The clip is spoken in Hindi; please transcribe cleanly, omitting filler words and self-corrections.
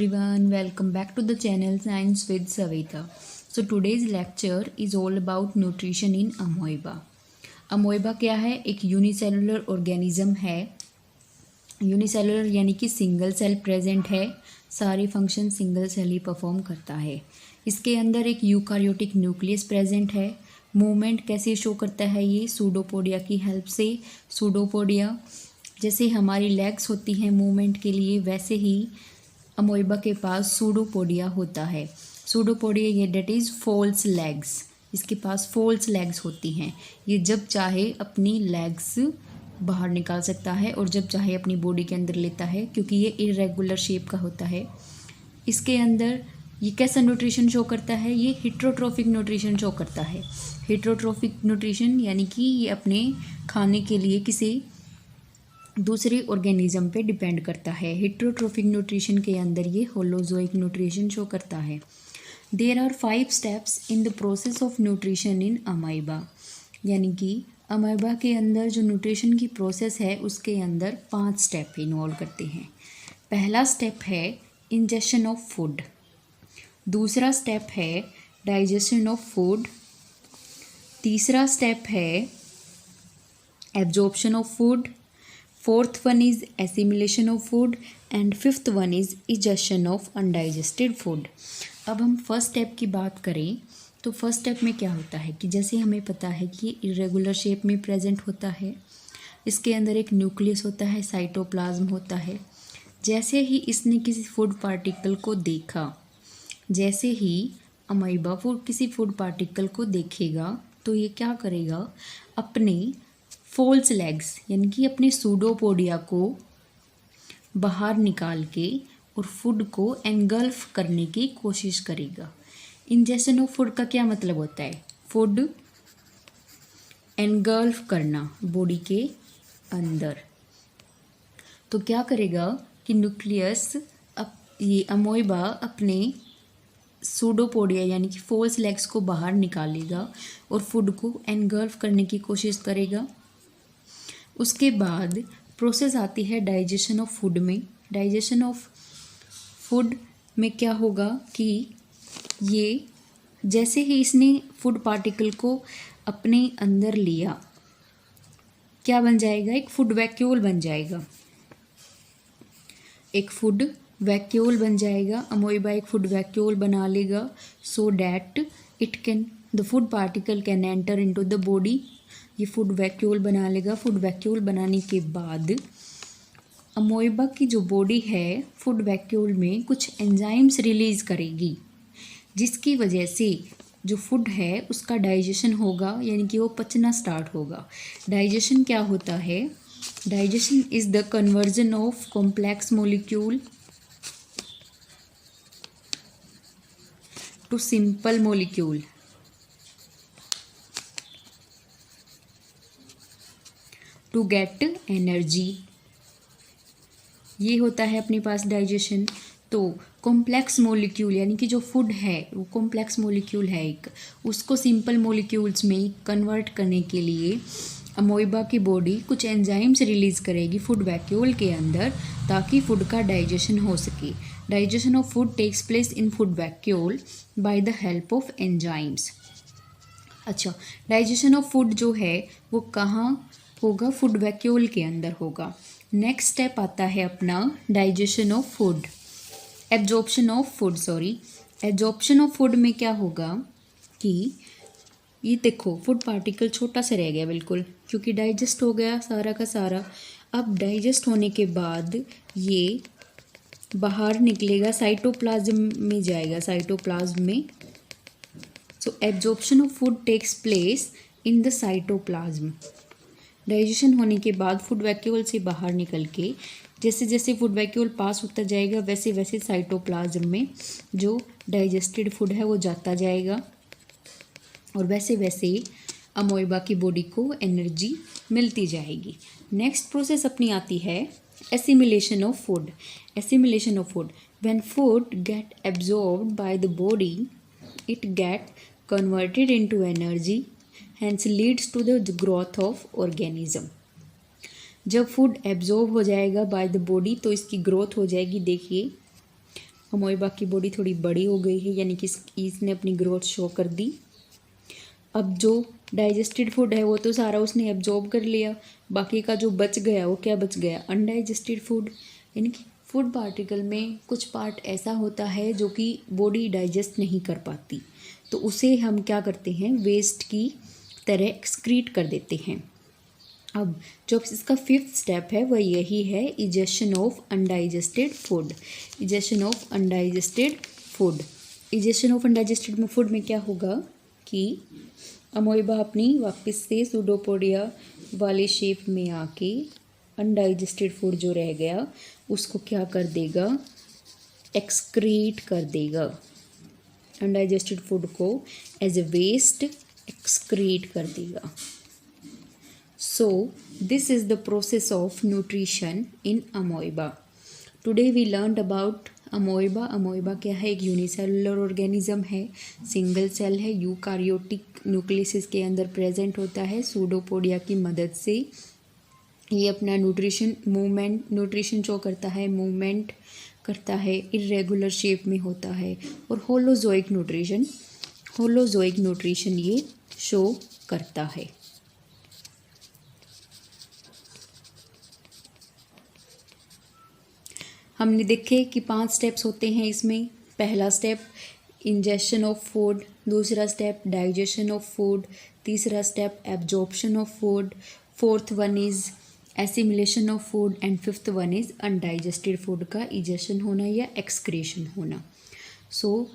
everyone, welcome back to the channel Science with Savita. So today's lecture is all about nutrition in amoeba. अमोइबा क्या है? एक यूनिसेलुलर ऑर्गेनिज्म है। यूनिसेलुलर यानी कि सिंगल सेल प्रेजेंट है, सारे फंक्शन सिंगल सेल ही परफॉर्म करता है। इसके अंदर एक यूकारियोटिक न्यूक्लियस प्रेजेंट है। मूवमेंट कैसे शो करता है? ये सूडोपोडिया की हेल्प से। सूडोपोडिया जैसे हमारी लेग्स होती हैं मूवमेंट के लिए, वैसे ही अमोइबा के पास सूडोपोडिया होता है। सूडोपोडिया ये डेट इज़ फॉल्स लेग्स, इसके पास फॉल्स लेग्स होती हैं। ये जब चाहे अपनी लेग्स बाहर निकाल सकता है और जब चाहे अपनी बॉडी के अंदर लेता है, क्योंकि ये इरेगुलर शेप का होता है। इसके अंदर ये कैसा न्यूट्रिशन शो करता है? ये हेट्रोट्रोफिक न्यूट्रिशन शो करता है। हेट्रोट्रोफिक न्यूट्रिशन यानी कि ये अपने खाने के लिए किसी दूसरे ऑर्गेनिज्म पे डिपेंड करता है। हेट्रोट्रोफिक न्यूट्रिशन के अंदर ये होलोजोइक न्यूट्रिशन शो करता है। There are 5 steps in the process of nutrition in amoeba, यानी कि अमाइबा के अंदर जो न्यूट्रिशन की प्रोसेस है उसके अंदर 5 स्टेप इन्वॉल्व करते हैं। पहला स्टेप है इंजेक्शन ऑफ फूड, दूसरा स्टेप है डाइजेशन ऑफ फूड, तीसरा स्टेप है absorption of food, fourth one is assimilation of food and fifth one is egestion of undigested food. अब हम फर्स्ट स्टेप की बात करें तो फर्स्ट स्टेप में क्या होता है कि जैसे हमें पता है कि ये इरेगुलर शेप में प्रेजेंट होता है। इसके अंदर एक न्यूक्लियस होता है, साइटोप्लाज्म होता है। जैसे ही इसने किसी फूड पार्टिकल को देखा, जैसे ही अमाइबा किसी फूड पार्टिकल को देखेगा तो ये क्या करेगा? अपने फॉल्स लेग्स यानी कि अपने सूडोपोडिया को बाहर निकाल के और फूड को एंगल्फ करने की कोशिश करेगा। इंजेक्शन ऑफ फूड का क्या मतलब होता है? फूड एंगल्फ करना बॉडी के अंदर। तो क्या करेगा कि न्यूक्लियस ये अमोइबा अपने सूडोपोडिया यानी कि फॉल्स लेग्स को बाहर निकालेगा और फूड को एंगल्फ करने की कोशिश करेगा। उसके बाद प्रोसेस आती है डाइजेशन ऑफ फूड में। डाइजेशन ऑफ फूड में क्या होगा कि ये जैसे ही इसने फूड पार्टिकल को अपने अंदर लिया, क्या बन जाएगा? एक फूड वैक्यूल बन जाएगा। एक फूड वैक्यूल बन जाएगा। अमोइबा एक फूड वैक्यूल बना लेगा so that the food particle can enter into the body. ये फूड वैक्यूल बना लेगा। फूड वैक्यूल बनाने के बाद अमोइबा की जो बॉडी है फूड वैक्यूल में कुछ एंजाइम्स रिलीज़ करेगी, जिसकी वजह से जो फूड है उसका डाइजेशन होगा, यानी कि वो पचना स्टार्ट होगा। डाइजेशन क्या होता है? Digestion is the conversion of complex molecule to simple molecule to get energy. ये होता है अपने पास डाइजेशन। तो कॉम्प्लेक्स मोलिक्यूल यानी कि जो फूड है वो कॉम्प्लेक्स मोलिक्यूल है एक, उसको सिंपल मोलिक्यूल्स में कन्वर्ट करने के लिए अमोइबा की बॉडी कुछ एंजाइम्स रिलीज़ करेगी फूड वैक्यूल के अंदर, ताकि फूड का डाइजेशन हो सके। Digestion of food takes place in food vacuole by the help of enzymes. अच्छा, डाइजेशन ऑफ फूड जो है वो कहाँ होगा? फूड वैक्यूल के अंदर होगा। नेक्स्ट स्टेप आता है अपना digestion of food, absorption of food absorption of food में क्या होगा कि ये देखो फूड पार्टिकल छोटा सा रह गया बिल्कुल, क्योंकि डाइजेस्ट हो गया सारा का सारा। अब डाइजेस्ट होने के बाद ये बाहर निकलेगा, साइटोप्लाज्म में जाएगा, साइटोप्लाज्म में। So absorption of food takes place in the cytoplasm. Digestion होने के बाद फूड वैक्यूल से बाहर निकल के जैसे जैसे फूड वैक्यूल पास होता जाएगा वैसे वैसे साइटोप्लाज्म में जो डाइजेस्टेड फूड है वो जाता जाएगा, और वैसे वैसे अमोइबा की बॉडी को एनर्जी मिलती जाएगी। नेक्स्ट प्रोसेस अपनी आती है assimilation of food. Assimilation of food, when food gate absorbed by the body it get converted into energy, hence leads to the growth of organism। जब फूड एब्जॉर्ब हो जाएगा बाय द बॉडी तो इसकी ग्रोथ हो जाएगी। देखिए अमोइबा की बॉडी थोड़ी बड़ी हो गई है, यानी कि इसने अपनी ग्रोथ शो कर दी। अब जो डाइजेस्टेड फूड है वो तो सारा उसने एब्जॉर्ब कर लिया, बाकी का जो बच गया वो क्या बच गया, अनडाइजेस्टेड फूड। यानी कि फूड पार्टिकल में कुछ पार्ट ऐसा होता है जो कि बॉडी डाइजेस्ट नहीं कर पाती, तो उसे हम क्या करते हैं, वेस्ट की तरह एक्सक्रीट कर देते हैं। अब जो इसका फिफ्थ स्टेप है वह यही है, egestion of undigested food. Egestion of undigested food, egestion of undigested food में क्या होगा कि अमोइबा अपनी वापस से सूडोपोडिया वाले शेप में आके अनडाइजेस्टेड फूड जो रह गया उसको क्या कर देगा, एक्सक्रीट कर देगा। अनडाइजेस्टेड फूड को एज ए वेस्ट एक्सक्रीट कर देगा। So, this is the process of nutrition in amoeba. Today we learned about amoeba. Amoeba क्या है, एक यूनिसेलुलर ऑर्गेनिज्म है, सिंगल सेल है, यूकारियोटिक न्यूक्लियस के अंदर प्रेजेंट होता है। सूडोपोडिया की मदद से ये अपना न्यूट्रिशन शो करता है, मूवमेंट करता है, इरेगुलर शेप में होता है, और होलोजोइक न्यूट्रिशन ये शो करता है। हमने देखे कि 5 स्टेप्स होते हैं इसमें। पहला स्टेप इंजेशन ऑफ फूड, दूसरा स्टेप डाइजेशन ऑफ फूड, तीसरा step absorption of food, fourth one is assimilation of food, and fifth one is undigested food का इजेशन होना या एक्सक्रीशन होना। सो